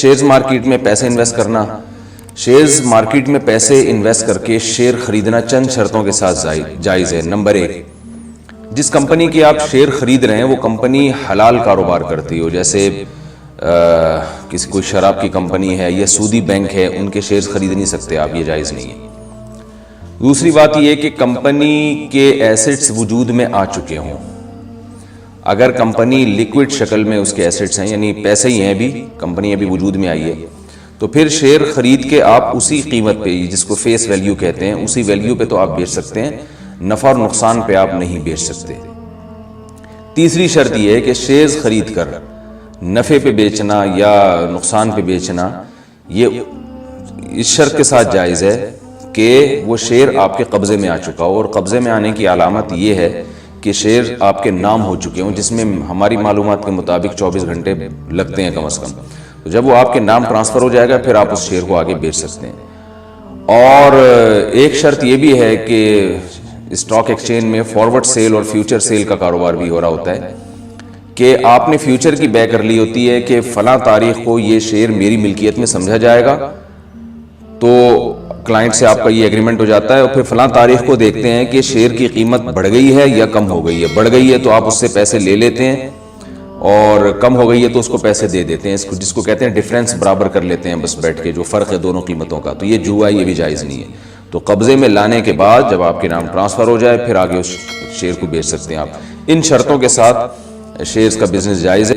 Shares market میں پیسے invest کرنا، شیئرز مارکیٹ میں پیسے انویسٹ کر کے شیئر خریدنا چند شرطوں کے ساتھ جائز ہے۔ نمبر 1، جس کمپنی کی آپ شیئر خرید رہے ہیں وہ کمپنی حلال کاروبار کرتی ہو، جیسے کوئی شراب کی کمپنی ہے یا سودی بینک ہے، ان کے شیئرز خرید نہیں سکتے آپ، یہ جائز نہیں ہے۔ دوسری بات یہ کہ کمپنی کے ایسٹس وجود میں آ چکے ہوں۔ اگر کمپنی لیکوڈ شکل میں اس کے ایسٹس ہیں، یعنی پیسے ہی ہیں، ابھی کمپنی ابھی وجود میں آئی ہے، تو پھر شیئر خرید کے آپ اسی قیمت پہ، جس کو فیس ویلیو کہتے ہیں، اسی ویلیو پہ تو آپ بیچ سکتے ہیں، نفع اور نقصان پہ آپ نہیں بیچ سکتے۔ تیسری شرط یہ ہے کہ شیئرز خرید کر نفع پہ بیچنا یا نقصان پہ بیچنا یہ اس شرط کے ساتھ جائز ہے کہ وہ شیئر آپ کے قبضے میں آ چکا ہو، اور قبضے میں آنے کی علامت یہ ہے کہ شیئر آپ کے نام ہو چکے ہوں، جس میں ہماری معلومات کے مطابق 24 گھنٹے لگتے ہیں کم از کم۔ تو جب وہ آپ کے نام ٹرانسفر ہو جائے گا پھر آپ اس شیئر کو آگے بیچ سکتے ہیں۔ اور ایک شرط یہ بھی ہے کہ اسٹاک ایکسچینج میں فارورڈ سیل اور فیوچر سیل کا کاروبار بھی ہو رہا ہوتا ہے کہ آپ نے فیوچر کی بے کر لی ہوتی ہے کہ فلاں تاریخ کو یہ شیئر میری ملکیت میں سمجھا جائے گا، تو کلائنٹ سے آپ کا یہ ایگریمنٹ ہو جاتا ہے، اور پھر فلاں تاریخ کو دیکھتے ہیں کہ شیئر کی قیمت بڑھ گئی ہے یا کم ہو گئی ہے۔ بڑھ گئی ہے تو آپ اس سے پیسے لے لیتے ہیں، اور کم ہو گئی ہے تو اس کو پیسے دے دیتے ہیں، جس کو کہتے ہیں ڈیفرنس برابر کر لیتے ہیں بس بیٹھ کے، جو فرق ہے دونوں قیمتوں کا۔ تو یہ جوا ہے، یہ بھی جائز نہیں ہے۔ تو قبضے میں لانے کے بعد جب آپ کے نام ٹرانسفر ہو جائے پھر آگے اس شیئر کو بیچ سکتے ہیں آپ۔ ان شرطوں کے ساتھ شیئرز کا بزنس جائز ہے۔